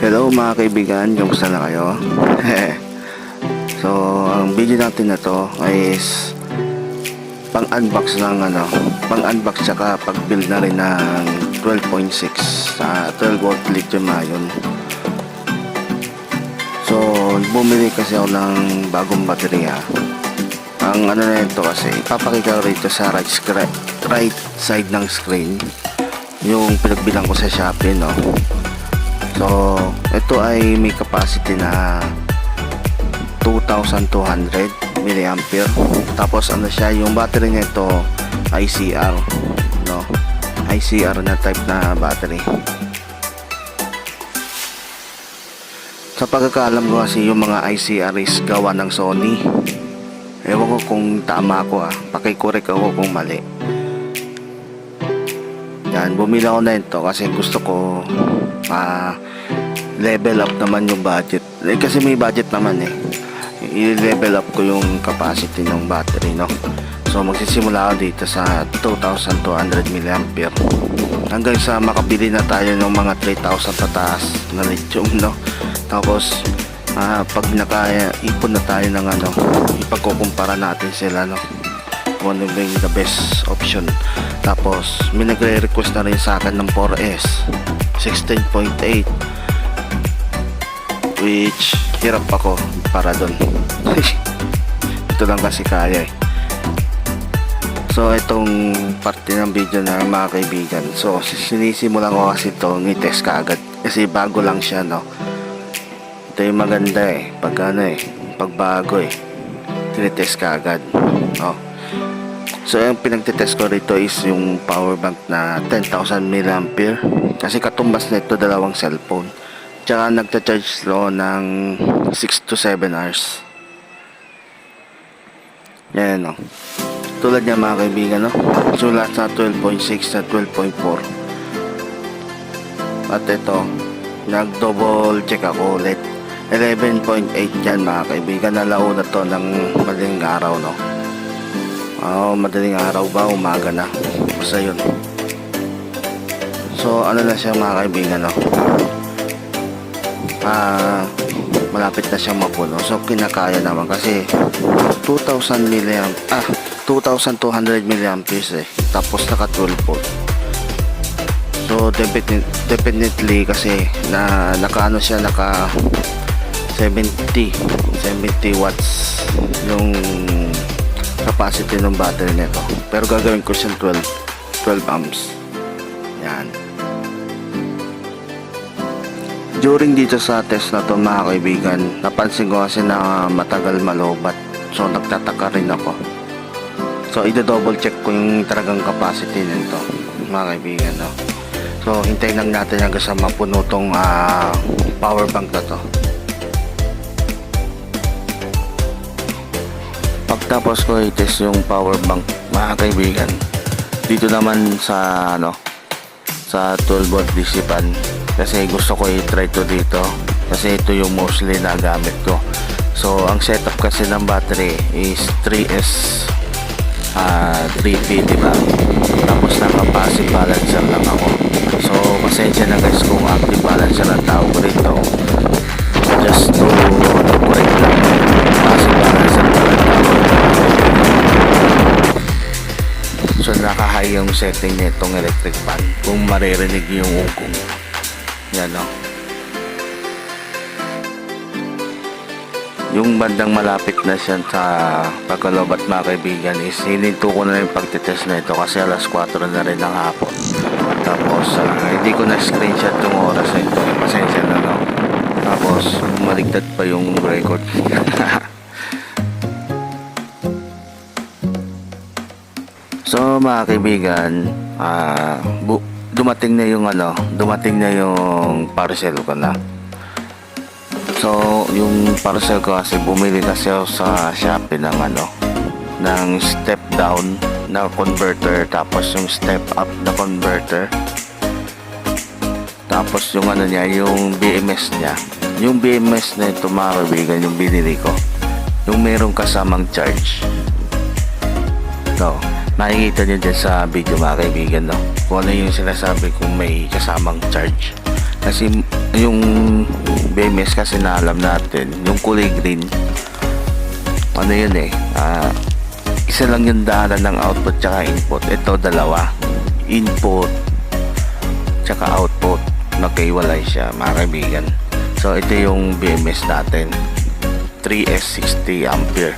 Hello mga kaibigan, kamusta na kayo? So, ang video natin na to is pang-unbox tsaka pag-build na rin ng 12.6 sa 12 volt lithium ion. So, bumili kasi ako ng bagong baterya. Ang ano na ito kasi, ipapakita ko rito sa right side ng screen yung pinagbilang ko sa Shopee, no? So, ito ay may capacity na 2,200 mAh. Tapos ano siya, yung battery nito ICR, no? ICR na type na battery. Sa pagkakaalam ko kasi yung mga ICR is gawa ng Sony. Ewan ko kung tama ako, pakicorrect ako kung mali. Yan, bumili ako na ito kasi gusto ko level up naman yung budget. Kasi may budget naman i-level up ko yung capacity ng battery, no? So magsisimula ako dito sa 2,200 mAh hanggang sa makabili na tayo ng mga 3,000 pataas na lithium, no? Tapos pag nakaipon na tayo ng ipagkukumpara natin sila, no? Kung ano yung the best option. Tapos may nagre-request na rin sa akin ng 4S 16.8, which hirap ako para doon. Ito lang kasi kaya So itong parte ng video na mga kaibigan, so sinisimulan ko kasi ito i-test kaagad kasi bago lang siya, no? Ito yung maganda pag pag bago tinitest kaagad, no? So yung pinagtitest ko rito is yung power bank na 10,000 mAh kasi katumbas na ito dalawang cellphone. Tsaka nagcha-charge slow ng 6 to 7 hours. Yan, no? Tulad niya mga kaibigan, no? Sulat sa 12.6 at 12.4. At ito, nag-double check ako ulit. 11.8 yan mga kaibigan. Nalauna to ng madaling araw, no? Madaling araw ba? Umaga na. Basta yun. So, ano na siya mga kaibigan, no? Malapit na siyang mapuno. So kinakaya naman kasi 2,200 mAh tapos naka 12 volt. So definitely kasi naka 70 watts yung capacity ng battery nito. Pero gagawin ko siyang 12 amps. Yan. During dito sa test na to mga kaibigan, napansin ko kasi na matagal malobat. So nagtataka rin ako. So i-double check ko yung talagang capacity nito mga kaibigan, no? So hintayin lang natin hanggang sa mapuno tong power bank na to. Pagtapos ko i-test yung power bank mga kaibigan, dito naman sa sa 12 volt DC fan, kasi gusto ko i-try to dito kasi ito yung mostly na gamit ko. So ang setup kasi ng battery is 3S 3P, diba? Tapos naka-passive balancer lang ako. So pasensya na guys kung active balancer ang tawag ko rito. Just to correct lang, passive balancer lang ang tawag. So naka-high yung setting nitong electric fan kung maririnig yung ugong. Yan, no? Yung bandang malapit na siya sa pagkalobat mga kaibigan is hininto ko na yung pagtitest na ito kasi alas 4 na rin ng hapon. Tapos hindi ko na screenshot yung oras na ito. Pasensya na, no? Tapos maligtad pa yung record. So mga kaibigan, dumating na yung parcel ko na. So yung parcel ko kasi bumili kasi ako sa Shopee ng step down na converter, tapos yung step up na converter, tapos yung yung BMS niya. Yung BMS na ito mga kaibigan, yung binili ko, yung merong kasamang charge. So makikita nyo dyan sa video mga kaibigan, no? Kung ano yung sinasabi kung may kasamang charge. Kasi yung BMS kasi na alam natin, yung kulay green, ano yun isa lang yung daanan ng output tsaka input. Ito dalawa, input tsaka output, nagkaiwalay siya mga kaibigan. So ito yung BMS natin, 3S60 ampere.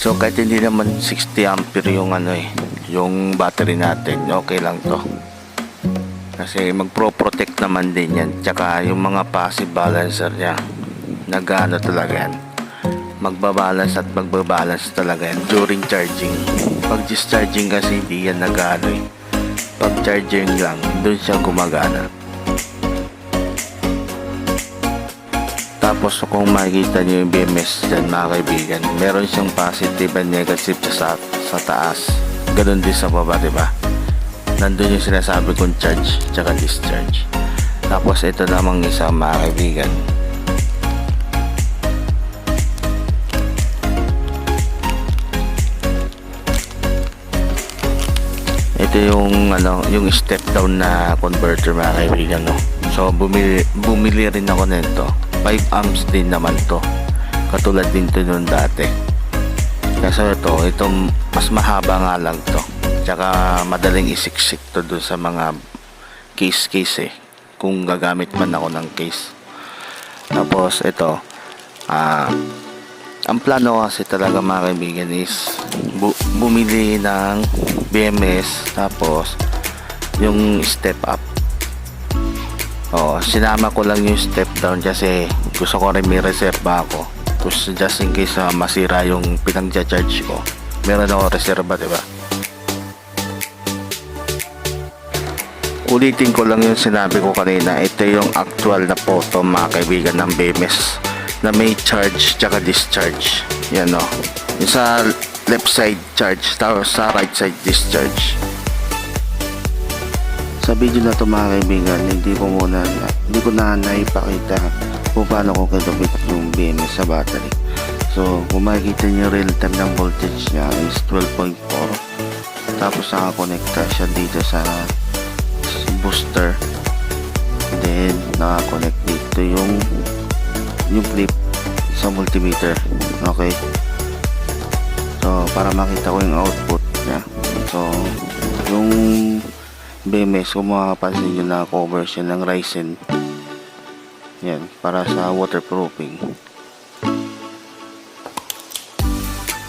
So kahit hindi naman 60 ampere yung yung battery natin, okay lang to. Kasi magpro-protect naman din yan. Tsaka yung mga passive balancer niya, nag-ano talaga yan, magbabalance at magbabalance talaga yan during charging. Pag discharging kasi hindi yan nag-ano pag charging lang, dun siya gumagana. Tapos kung makikita nyo yung BMS dyan mga kaibigan, meron siyang positive and negative sa taas, ganun din sa baba, diba? Nandun yung sinasabi kong charge tsaka discharge. Tapos ito namang isa mga kaibigan, ito yung yung step down na converter mga kaibigan, no? So bumili rin ako nito, 5 amps din naman to, katulad din to nung dati. Kasi ito mas mahaba nga lang to, tsaka madaling isiksik to dun sa mga case kung gagamit man ako ng case. Tapos ito, ang plano kasi talaga mga kaibigan is bumili ng BMS, tapos yung step up. Sinama ko lang yung step down kasi gusto ko rin may reserva ako, just in case masira yung pinang-charge ko, meron ako reserva, diba? Ulitin ko lang yung sinabi ko kanina, ito yung actual na photo mga kaibigan ng BMS na may charge tsaka discharge. Yan o, yung sa left side charge, tapos sa right side discharge. Sa video na to mga kaibigan, hindi ko na naipakita kung paano ko kinabit yung BMS sa battery. So kung makikita nyo, real time ng voltage niya is 12.4, tapos nakakonekta siya dito sa booster, then nakakonect dito yung clip sa multimeter. Okay, so para makita ko yung output niya. So yung BMS, kung makapansin nyo, na cover siya ng Ryzen yan para sa waterproofing.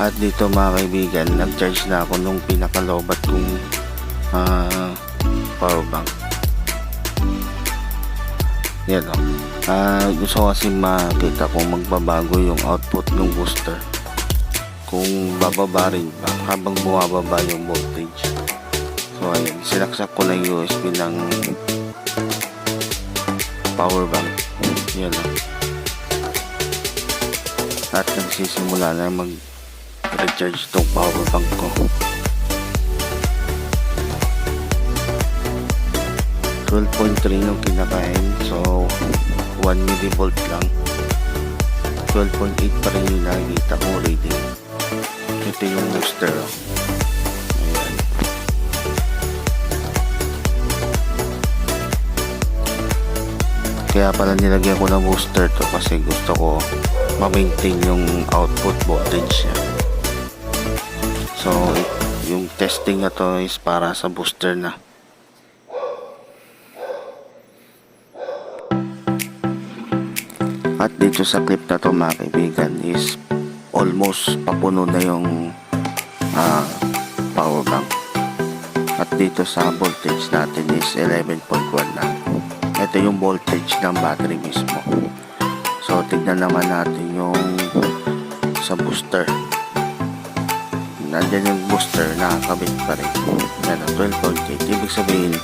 At dito mga kaibigan, nag-charge na ako nung pinakalobat kong power bank. Yan o. Gusto ko kasi makita kung magbabago yung output ng booster, kung bababa rin ba habang bumababa yung voltage. So ayun, sinaksak ko na yung USB ng power bank. Yan o. At nagsisimula na mag-recharge tong power bank ko. 12.3 nung kinakain, so 1 millivolt lang. 12.8 pa rin yung nakikita ko reading. Ito yung booster o. Ayan. Kaya pala nilagyan ko ng booster to kasi gusto ko ma-maintain yung output voltage niya. So yung testing na to is para sa booster na. At dito sa clip na to mga kaibigan is almost papuno na yung power bank. At dito sa voltage natin is 11.1 na. Ito yung voltage ng battery mismo. So tignan naman natin yung sa booster. Nandiyan yung booster, nakakabit pa rin. Yan, 12.8. Ibig sabihin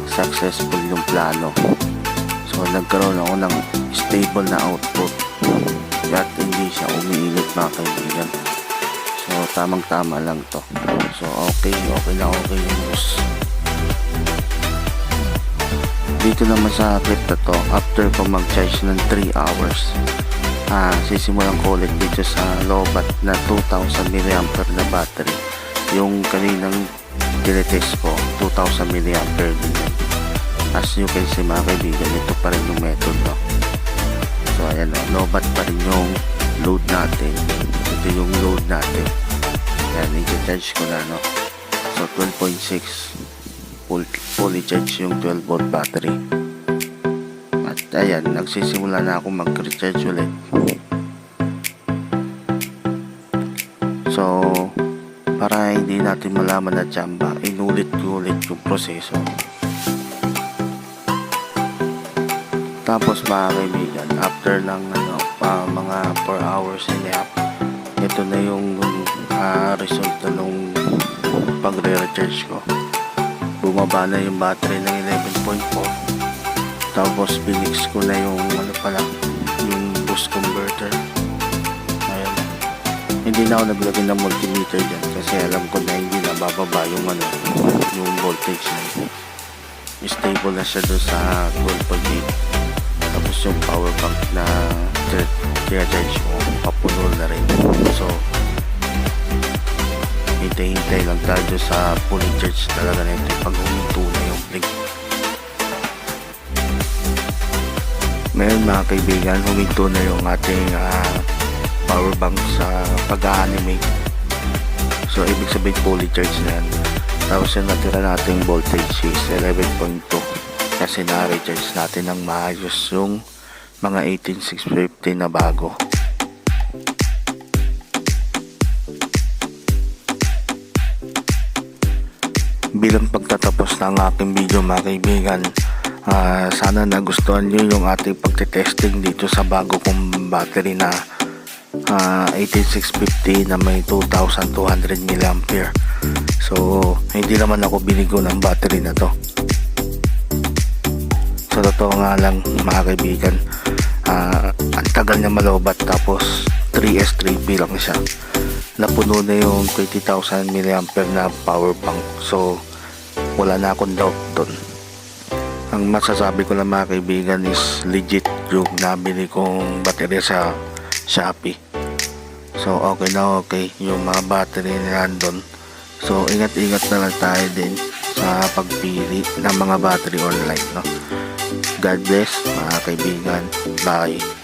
successful yung plano. So nagkaroon ako ng stable na output at hindi siya umiinit mga kaibigan. So tamang tama lang to. So okay na okay yung boost. Dito naman sa clip na to, after ko mag-charge ng 3 hours, sisimulan ko ulit dito sa lobat na 2000 mAh na battery. Yung kaninang tinetest ko 2000 mAh din yun. As you can see mga kaibigan, ito pa rin yung method, no? So ayan, no? Lobat pa rin yung load natin. Ito yung load natin. Ayan, i-charge ko na, no? So 12.6 fully charge yung 12 volt battery. At ayan, nagsisimula na ako mag-recharge ulit. So para hindi natin malaman na tsamba, inulit ko ulit yung proseso. Tapos mga kaibigan, after ng mga 4 hours and a half, ito na yung resulta nung pagre-recharge ko. Bumaba na yung battery ng 11.4. Tapos pinix ko na yung yung boost converter. Ayan. Hindi na ako naglagay ng multimeter dyan kasi alam ko na hindi na bababa yung yung voltage na. Stable na siya doon sa 12.8. Tapos yung power bank na charge ko papuno na rin. So hintay-hintay lang tayo sa fully charge talaga na ito pag huminto na yung blink. Ngayon mga kaibigan, huminto na yung ating power bank sa pag-animate. So ibig sabihin fully charge na yan. Tapos yung natira nating voltage is 11.2 kasi na-recharge natin ng maayos yung mga 18650 na bago. Bilang pagtatapos ng aking video mga kaibigan, sana nagustuhan nyo yung ating pagtitesting dito sa bago kong battery na 18650 na may 2200 mAh. So hindi naman ako binigo ng battery na to. Sa totoo nga lang mga kaibigan, ang tagal niya malobat, tapos 3S3P lang siya. Napuno na yung 20,000 mAh na power bank. So wala na akong doubt doon. Ang masasabi ko lang mga kaibigan is legit yung nabili kong battery sa Shopee. So okay na okay yung mga battery nila doon. So ingat-ingat na lang tayo din sa pagpili ng mga battery online, no? God bless mga kaibigan. Bye.